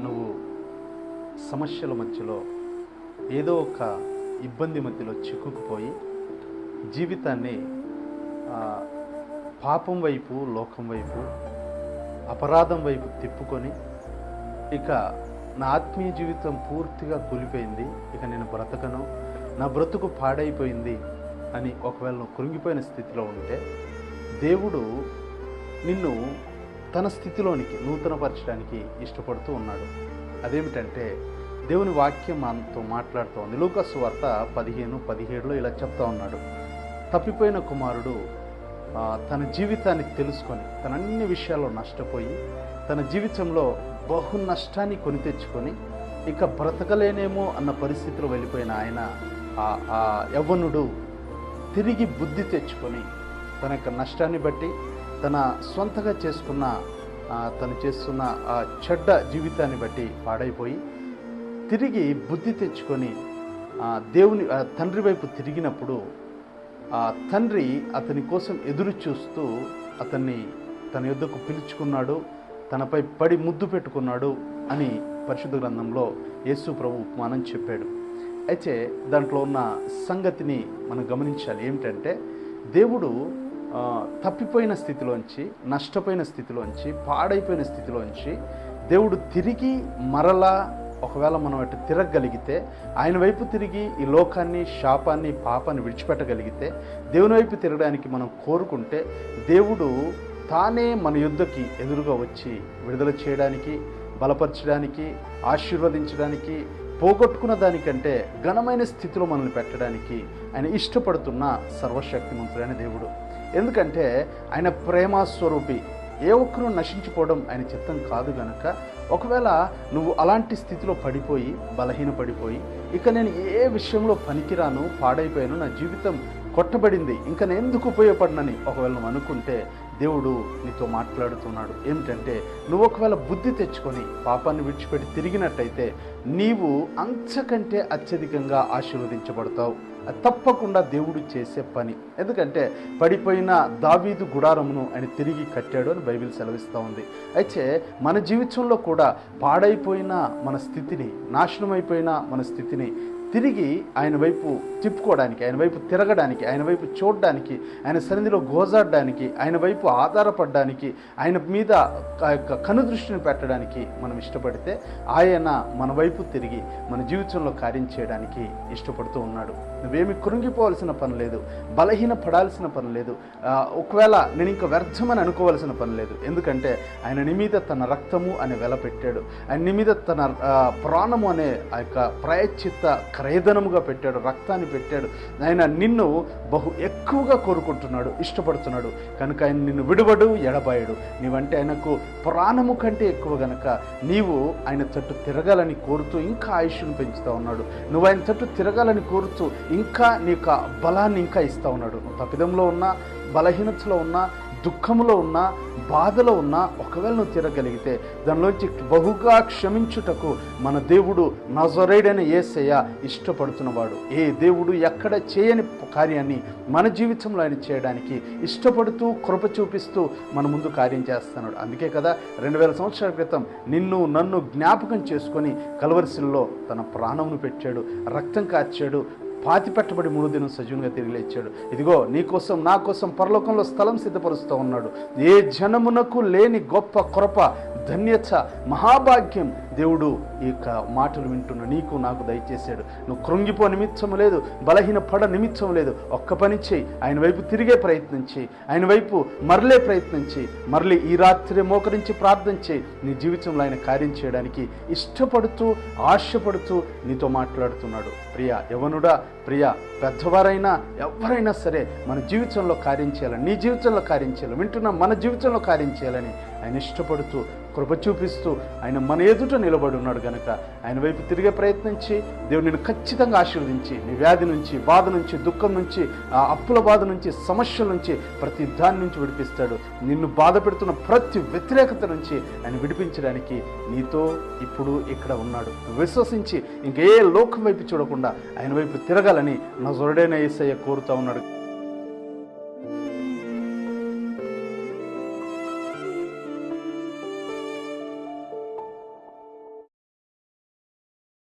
నువ్వు సమస్యల మధ్యలో ఏదో ఒక ఇబ్బంది మధ్యలో చిక్కుకుపోయి జీవితాన్ని పాపం వైపు, లోకం వైపు, అపరాధం వైపు తిప్పుకొని ఇక నా ఆత్మీయ జీవితం పూర్తిగా కూలిపోయింది, ఇక నేను బ్రతకను, నా బ్రతుకు పాడైపోయింది అని ఒకవేళ నువ్వు కృంగిపోయిన స్థితిలో ఉంటే దేవుడు నిన్ను తన స్థితిలోనికి నూతనపరచడానికి ఇష్టపడుతూ ఉన్నాడు. అదేమిటంటే దేవుని వాక్యం మనతో మాట్లాడుతూ ఉంది. లూకా సువార్త 15:17లో ఇలా చెప్తా ఉన్నాడు. తప్పిపోయిన కుమారుడు తన జీవితాన్ని తెలుసుకొని తన అన్ని విషయాల్లో నష్టపోయి తన జీవితంలో బహు నష్టాన్ని కొని తెచ్చుకొని ఇక బ్రతకలేనేమో అన్న పరిస్థితిలో వెళ్ళిపోయిన ఆయన ఆ యవ్వనుడు తిరిగి బుద్ధి తెచ్చుకొని తన యొక్క నష్టాన్ని బట్టి తన సొంతగా తను చేస్తున్న ఆ చెడ్డ జీవితాన్ని బట్టి పాడైపోయి తిరిగి బుద్ధి తెచ్చుకొని దేవుని తండ్రి వైపు తిరిగినప్పుడు ఆ తండ్రి అతని కోసం ఎదురు చూస్తూ అతన్ని తన యొద్దకు పిలుచుకున్నాడు, తనపై పడి ముద్దు పెట్టుకున్నాడు అని పరిశుద్ధ గ్రంథంలో యేసు ప్రభు ఉపమానం చెప్పాడు. అయితే దాంట్లో ఉన్న సంగతిని మనం గమనించాలి. ఏమిటంటే దేవుడు తప్పిపోయిన స్థితిలోంచి, నష్టపోయిన స్థితిలోంచి, పాడైపోయిన స్థితిలోంచి దేవుడు తిరిగి మరలా ఒకవేళ మనం అటు తిరగగలిగితే, ఆయన వైపు తిరిగి ఈ లోకాన్ని, శాపాన్ని, పాపాన్ని విడిచిపెట్టగలిగితే, దేవుని వైపు తిరగడానికి మనం కోరుకుంటే దేవుడు తానే మన యుద్ధకి ఎదురుగా వచ్చి విడుదల చేయడానికి, బలపరచడానికి, ఆశీర్వదించడానికి, పోగొట్టుకున్న దానికంటే ఘనమైన స్థితిలో మనల్ని పెట్టడానికి ఆయన ఇష్టపడుతున్న సర్వశక్తిమంతుడైన దేవుడు. ఎందుకంటే ఆయన ప్రేమస్వరూపి, ఏ ఒక్కరూ నశించిపోవడం ఆయన చిత్తం కాదు గనక ఒకవేళ నువ్వు అలాంటి స్థితిలో పడిపోయి బలహీనపడిపోయి ఇక నేను ఏ విషయంలో పనికిరాను, పాడైపోయాను, నా జీవితం కొట్టబడింది, ఇంకా నేను ఎందుకు ఉపయోగపడినని ఒకవేళ నువ్వు అనుకుంటే దేవుడు నీతో మాట్లాడుతున్నాడు. ఏమిటంటే నువ్వు ఒకవేళ బుద్ధి తెచ్చుకొని పాపాన్ని విడిచిపెట్టి తిరిగినట్టయితే నీవు అంతకంటే అత్యధికంగా ఆశీర్వదించబడతావు. అది తప్పకుండా దేవుడు చేసే పని. ఎందుకంటే పడిపోయిన దావీదు గుడారమును ఆయన తిరిగి కట్టాడు అని బైబిల్ సెలవిస్తూ ఉంది. అయితే మన జీవితంలో కూడా పాడైపోయిన మన స్థితిని, నాశనమైపోయిన మన స్థితిని తిరిగి ఆయన వైపు తిప్పుకోవడానికి, ఆయన వైపు తిరగడానికి, ఆయన వైపు చూడడానికి, ఆయన సన్నిధిలో గోజాడడానికి, ఆయన వైపు ఆధారపడడానికి, ఆయన మీద కనుదృష్టిని పెట్టడానికి మనం ఇష్టపడితే ఆయన మన వైపు తిరిగి మన జీవితంలో కార్యం చేయడానికి ఇష్టపడుతూ ఉన్నాడు. నువ్వేమి కృంగిపోవాల్సిన పని లేదు, బలహీన పడాల్సిన పని లేదు, ఒకవేళ నేను ఇంకా వ్యర్థమని అనుకోవాల్సిన పని లేదు. ఎందుకంటే ఆయన నీ మీద తన రక్తము అనే వెల పెట్టాడు, ఆయన నీ మీద తన ప్రాణము అనే ఆ యొక్క ప్రాయశ్చిత్త క్రయధనముగా పెట్టాడు, రక్తాన్ని పెట్టాడు. ఆయన నిన్ను బహు ఎక్కువగా కోరుకుంటున్నాడు, ఇష్టపడుతున్నాడు. కనుక ఆయన నిన్ను విడువడు, ఎడబాయడు. నీవంటే ఆయనకు ప్రాణము కంటే ఎక్కువ గనక నీవు ఆయన తట్టు తిరగాలని కోరుతూ ఇంకా ఆయుష్ను పెంచుతూ ఉన్నాడు. నువ్వు ఆయన తట్టు తిరగాలని కోరుతూ ఇంకా నీకు బలాన్ని ఇంకా ఇస్తూ ఉన్నాడు. నువ్వు తప్పిదంలో ఉన్నా, బలహీనతలో ఉన్నా, దుఃఖంలో ఉన్నా, బాధలో ఉన్నా ఒకవేళ నువ్వు తిరగలిగితే దానిలోంచి బహుగా క్షమించుటకు మన దేవుడు నజరేయుడైన యేసయ్య ఇష్టపడుతున్నవాడు. ఏ దేవుడు ఎక్కడ చేయని కార్యాన్ని మన జీవితంలో ఆయన చేయడానికి ఇష్టపడుతూ కృప చూపిస్తూ మన ముందు కార్యం చేస్తున్నాడు. అందుకే కదా 2000 సంవత్సరాల క్రితం నిన్ను నన్ను జ్ఞాపకం చేసుకొని కల్వరిశిలలో తన ప్రాణమును పెట్టాడు, రక్తం కార్చాడు, పాతి పెట్టబడి 3వ దినం సజీవంగా తిరిగి లేచాడు. ఇదిగో నీకోసం, నా కోసం పరలోకంలో స్థలం సిద్ధపరుస్తూ ఉన్నాడు. ఏ జనమునకు లేని గొప్ప కృప, ధన్యత, మహాభాగ్యం దేవుడు ఈ యొక్క మాటలు వింటున్న నీకు నాకు దయచేశాడు. నువ్వు కృంగిపో నిమిత్తం లేదు, బలహీన పడ నిమిత్తం లేదు. ఒక్క పని చేయి, ఆయన వైపు తిరిగే ప్రయత్నం చేయి, ఆయన వైపు మరలే ప్రయత్నం చేయి, మరలి ఈ రాత్రి మోకరించి ప్రార్థన చేయి. నీ జీవితంలో ఆయన కార్యం చేయడానికి ఇష్టపడుతూ, ఆశపడుతూ నీతో మాట్లాడుతున్నాడు. ప్రియా యవనుడా, ప్రియా పెద్దవారైనా ఎవరైనా సరే మన జీవితంలో కార్యం చేయాలని, నీ జీవితంలో కార్యం చేయాలని, వింటున్న మన జీవితంలో కార్యం చేయాలని ఆయన ఇష్టపడుతూ కృప చూపిస్తూ ఆయన మన ఎదుట నిలబడి ఉన్నాడు గనక ఆయన వైపు తిరిగే ప్రయత్నించి దేవుడు నిన్ను ఖచ్చితంగా ఆశీర్వదించి నీ వ్యాధి నుంచి, బాధ నుంచి, దుఃఖం నుంచి, అప్పుల బాధ నుంచి, సమస్యల నుంచి, ప్రతి దాని నుంచి విడిపిస్తాడు. నిన్ను బాధ పెడుతున్న ప్రతి వ్యతిరేకత నుంచి ఆయన విడిపించడానికి నీతో ఇప్పుడు ఇక్కడ ఉన్నాడు. విశ్వసించి ఇంకే లోకం వైపు చూడకుండా ఆయన వైపు తిరగాలని నజరేయుడైన యేసయ్య కోరుతా ఉన్నాడు.